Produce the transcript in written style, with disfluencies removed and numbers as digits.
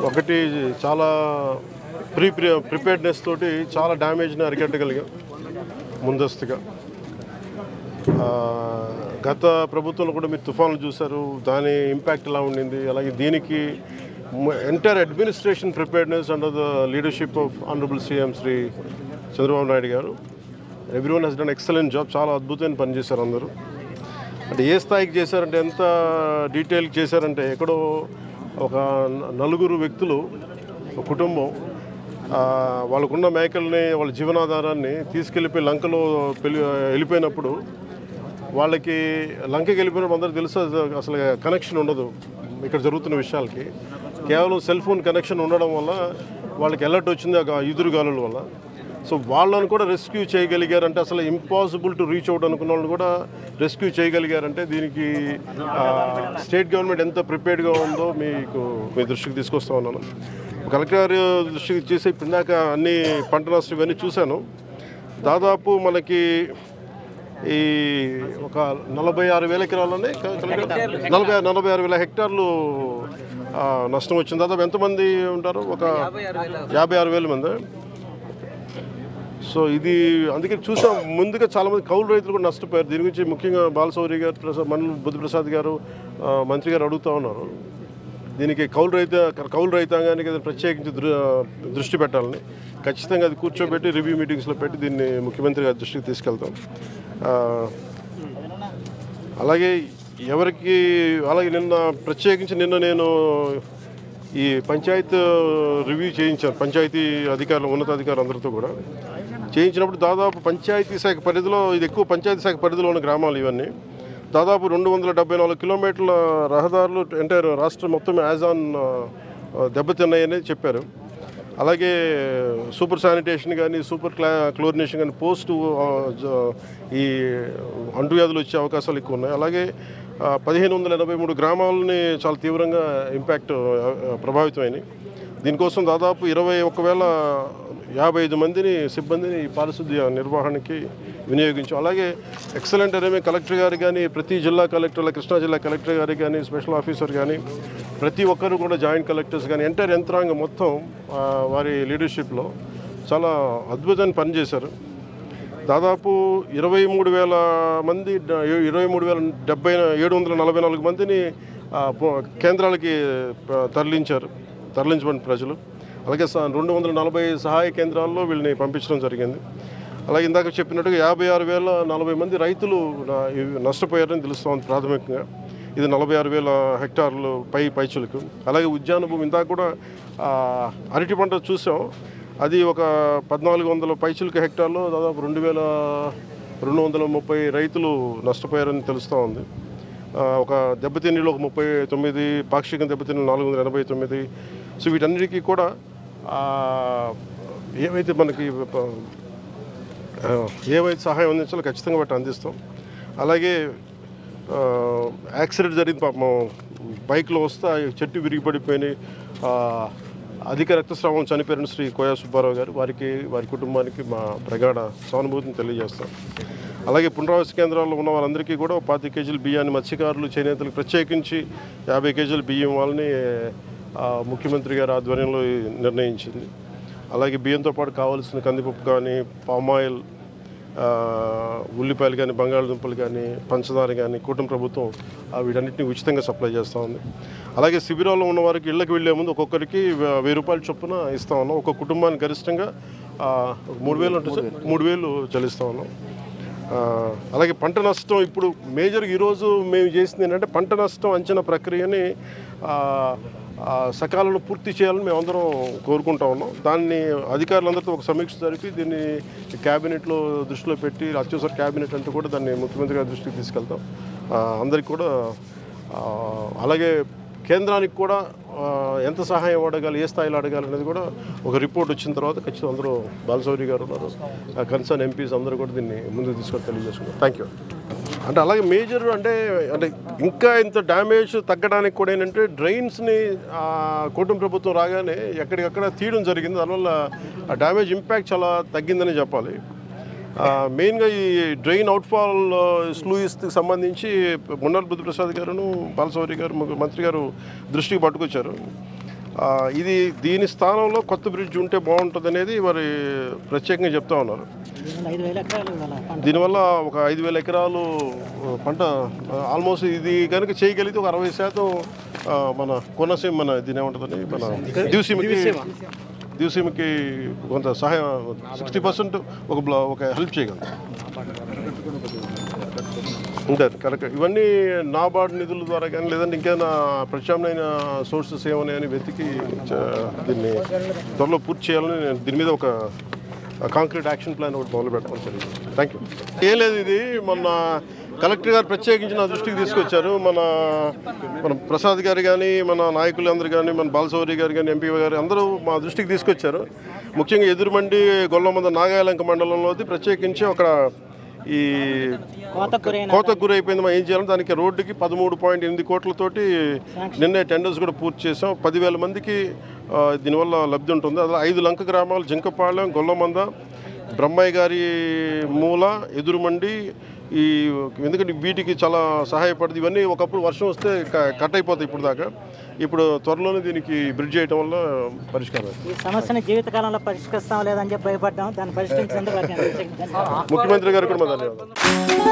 ఒకటి చాలా ప్రిపేర్డ్నెస్ తోటి చాలా డ్యామేజ్ని అరికట్టగలిగాం ముందస్తుగా. గత ప్రభుత్వంలో కూడా మీరు తుఫాన్లు చూశారు, దాని ఇంపాక్ట్ ఎలా ఉండింది. అలాగే దీనికి entire administration preparedness under the leadership of honourable CM Shri Chandrababu Naidu garu. Everyone has done excellent job. చాలా అద్భుతమైన పని చేశారు అందరూ. అంటే ఏ స్థాయికి చేశారంటే, ఎంత డీటెయిల్కి చేశారంటే, ఎక్కడో ఒక 4 వ్యక్తులు, ఒక కుటుంబం వాళ్ళకున్న మేకల్ని, వాళ్ళ జీవనాధారాన్ని తీసుకెళ్ళిపోయి లంకలో వెళ్ళిపోయినప్పుడు, వాళ్ళకి లంకకి వెళ్ళిపోయినప్పుడు అందరూ తెలుసు అసలు కనెక్షన్ ఉండదు ఇక్కడ జరుగుతున్న విషయాలకి. కేవలం సెల్ ఫోన్ కనెక్షన్ ఉండడం వల్ల వాళ్ళకి అలర్ట్ వచ్చింది ఆ ఎదురుగాలుల వల్ల. సో వాళ్ళను కూడా రెస్క్యూ చేయగలిగారంటే, అసలు ఇంపాసిబుల్ టు రీచ్ అవుట్ అనుకున్న వాళ్ళని కూడా రెస్క్యూ చేయగలిగారంటే దీనికి స్టేట్ గవర్నమెంట్ ఎంత ప్రిపేర్డ్గా ఉందో మీ దృష్టికి తీసుకొస్తా ఉన్నాను. కలెక్టర్ గారి దృష్టికి చేసి ఇందాక అన్ని పంట నష్టం ఇవన్నీ చూశాను. దాదాపు మనకి ఈ ఒక 46,000 ఎకరాలని 46,000 హెక్టార్లు నష్టం వచ్చింది. దాదాపు ఎంతమంది ఉంటారు? ఒక 56,000 మంది. సో ఇది అందుకే చూసాం. ముందుగా చాలామంది కౌలు రైతులు కూడా నష్టపోయారు. దీని గురించి ముఖ్యంగా బాలశౌరి గారు, మన్ను బుద్ధిప్రసాద్ గారు, మంత్రి గారు అడుగుతూ ఉన్నారు. దీనికి కౌలు రైతాంగానికి ప్రత్యేకించి దృష్టి పెట్టాలని, ఖచ్చితంగా అది కూర్చోబెట్టి రివ్యూ మీటింగ్స్లో పెట్టి దీన్ని ముఖ్యమంత్రి గారి దృష్టికి తీసుకెళ్తాం. అలాగే ప్రత్యేకించి నిన్న నేను ఈ పంచాయత్ రివ్యూ చేయించాను. పంచాయతీ అధికారులు, ఉన్నతాధికారులు అందరితో కూడా చేయించినప్పుడు దాదాపు పంచాయతీ శాఖ పరిధిలో, ఇది ఎక్కువ పంచాయతీ శాఖ పరిధిలో ఉన్న గ్రామాలు ఇవన్నీ, దాదాపు 274 కిలోమీటర్ల రహదారులు ఎంటైర్ రాష్ట్రం మొత్తం యాజ్ ఆన్ దెబ్బతిన్నాయని చెప్పారు. అలాగే సూపర్ శానిటేషన్ కానీ, సూపర్ క్లోరినేషన్ కానీ, పోస్టు ఈ అంటువ్యాధులు వచ్చే అవకాశాలు ఎక్కువ ఉన్నాయి. అలాగే 1,583 గ్రామాలని చాలా తీవ్రంగా ఇంపాక్ట్ ప్రభావితమైనవి. దీనికోసం దాదాపు 21,055 మందిని సిబ్బందిని ఈ పారిశుద్ధ్య నిర్వహణకి వినియోగించాం. అలాగే ఎక్సలెంట్ అనేవి కలెక్టర్ గారు కానీ, ప్రతి జిల్లా కలెక్టర్ల, కృష్ణా జిల్లా కలెక్టర్ గారు కానీ, స్పెషల్ ఆఫీసర్ కానీ, ప్రతి ఒక్కరు కూడా జాయింట్ కలెక్టర్స్ కానీ, ఎంటైర్ యంత్రాంగం మొత్తం వారి లీడర్షిప్లో చాలా అద్భుతమైన పనిచేశారు. దాదాపు 23,000 మంది, 23,744 మందిని కేంద్రాలకి తరలించబడిన ప్రజలు. అలాగే 240 సహాయ కేంద్రాల్లో వీళ్ళని పంపించడం జరిగింది. అలాగే ఇందాక చెప్పినట్టుగా 56,040 మంది రైతులు నష్టపోయారని తెలుస్తోంది ప్రాథమికంగా. ఇది 46,000 హెక్టార్లు పైచులకు. అలాగే ఉద్యాన భూమి, ఇందాక కూడా అరటి పంట చూసాం. అది ఒక 1,400 పైచులకు హెక్టార్లో దాదాపు 2,230 రైతులు నష్టపోయారని తెలుస్తూ ఉంది. ఒక దెబ్బతిన్నీళ్ళు ఒక 39, పాక్షిక దెబ్బతిన్న 489. సో వీటన్నిటికీ కూడా ఏవైతే సహాయం అందించాలో ఖచ్చితంగా వాటి అందిస్తాం. అలాగే యాక్సిడెంట్ జరిగింది, పాపం బైక్లో వస్తే చెట్టు విరిగి పడిపోయినాయి, అధిక రక్తస్రావం చనిపోయిన శ్రీ కోయా సుబ్బారావు గారు, వారి కుటుంబానికి మా ప్రగాఢ సానుభూతిని తెలియజేస్తాం. అలాగే పునరావాస కేంద్రాల్లో ఉన్న వాళ్ళందరికీ కూడా 25 కేజీల బియ్యాన్ని మత్స్యకారులు, చేనేతలకు ప్రత్యేకించి 50 కేజీల బియ్యం వాళ్ళని ముఖ్యమంత్రి గారి ఆధ్వర్యంలో నిర్ణయించింది. అలాగే బియ్యంతో పాటు కావాల్సిన కందిపప్పు కానీ, పామాయిల్, ఉల్లిపాయలు కానీ, బంగాళదుంపలు కానీ, పంచదార కానీ కూటమి ప్రభుత్వం వీటన్నిటిని ఉచితంగా సప్లై చేస్తూ ఉంది. అలాగే శిబిరాల్లో ఉన్న వారికి ఇళ్లకు వెళ్లే ముందు ఒక్కొక్కరికి 1,000 రూపాయల చొప్పున ఇస్తూ ఉన్నాం. ఒక్కొక్క కుటుంబానికి గరిష్టంగా 3,000 ఉంటుంది, 3,000 చెల్లిస్తూ ఉన్నాం. అలాగే పంట నష్టం, ఇప్పుడు మేజర్గా ఈరోజు మేము చేసింది ఏంటంటే, పంట నష్టం అంచనా ప్రక్రియని సకాలంలో పూర్తి చేయాలని మేమందరం కోరుకుంటా ఉన్నాం. దాన్ని అధికారులందరితో ఒక సమీక్ష జరిపి దీన్ని క్యాబినెట్లో దృష్టిలో పెట్టి, అత్యవసర క్యాబినెట్ అంటూ కూడా దాన్ని ముఖ్యమంత్రి గారి దృష్టికి తీసుకెళ్తాం అందరికీ కూడా. అలాగే కేంద్రానికి కూడా ఎంత సహాయం అడగాలి, ఏ స్థాయిలో అడగాలి అనేది కూడా ఒక రిపోర్ట్ వచ్చిన తర్వాత ఖచ్చితంగా అందరూ, బాలశౌరి గారు ఉన్నారు, కన్సర్న్ ఎంపీస్ అందరూ కూడా దీన్ని ముందుకు తీసుకొని తెలియజేసుకున్నారు. Thank you. అంటే అలాగే మేజర్ అంటే ఇంకా ఇంత డ్యామేజ్ తగ్గడానికి కూడా ఏంటంటే, డ్రైన్స్ని కూటమి ప్రభుత్వం రాగానే ఎక్కడికక్కడ తీయడం జరిగింది. దానివల్ల ఆ డ్యామేజ్ ఇంపాక్ట్ చాలా తగ్గిందని చెప్పాలి. మెయిన్గా ఈ డ్రైన్ అవుట్ఫాల్ స్లూయిస్కి సంబంధించి మున్నాల్ బుద్ధిప్రసాద్ గారును, బాలశౌరి గారు, మంత్రి గారు దృష్టికి పట్టుకొచ్చారు. ఇది దీని స్థానంలో కొత్త బ్రిడ్జ్ ఉంటే బాగుంటుంది అనేది మరి ప్రత్యేకంగా చెప్తా ఉన్నారు. దీనివల్ల ఒక 5,000 ఎకరాలు పంట ఆల్మోస్ట్ ఇది కనుక చేయగలిగితే ఒక 60% మన కోనసీమ మన దీని ఏముంటుందని మన దివసీమకి కొంత సహాయం 60% ఒక హెల్ప్ చేయగలరు. ఉంటారు కరెక్ట్. ఇవన్నీ నాబార్డ్ నిధుల ద్వారా కానీ లేదంటే ఇంకేమైనా ప్రత్యామ్నాయ సోర్సెస్ ఏమన్నాయని వెతికి దీన్ని త్వరలో పూర్తి చేయాలని నేను దీని మీద ఒక కాంక్రీట్ యాక్షన్ ప్లాన్ ఒకటి మొదలు పెట్టడం జరిగింది. Thank you. ఏం లేదు, ఇది మొన్న కలెక్టర్ గారు ప్రత్యేకించి నా దృష్టికి తీసుకొచ్చారు. మన ప్రసాద్ గారు కానీ మన నాయకులు అందరూ కానీ మన బాలసౌరి గారు కానీ ఎంపీ గారు అందరూ మా దృష్టికి తీసుకొచ్చారు. ముఖ్యంగా ఎదురుమండి గొల్లమంద నాగాయలంక మండలంలోది ప్రత్యేకించి అక్కడ ఈ కోతకు గురైపోయింది. మనం ఏం చేయాలి, దానికి రోడ్డుకి 13.8 కోట్లతోటి నిన్నే టెండర్స్ కూడా పూర్తి చేసాం. 10,000 మందికి దీనివల్ల లబ్ధి ఉంటుంది. అలా 5 లంక గ్రామాలు జింకపాళెం, గొల్లమంద, బ్రహ్మయ్య గారి మూల, ఎదురుమండి ఎందుకంటే వీటికి చాలా సహాయపడుతుంది. ఇవన్నీ ఒకప్పుడు వర్షం వస్తే కట్ అయిపోతాయి ఇప్పుడు దాకా. ఇప్పుడు త్వరలోనే దీనికి బ్రిడ్జ్ చేయడం వల్ల పరిష్కారం. ఈ సమస్యను జీవితకాలంలో పరిష్కరిస్తాం లేదని చెప్పి భయపడ్డాం. దాన్ని పరిష్కరించేందుకు ముఖ్యమంత్రి గారు కూడా ధన్యవాదాలు.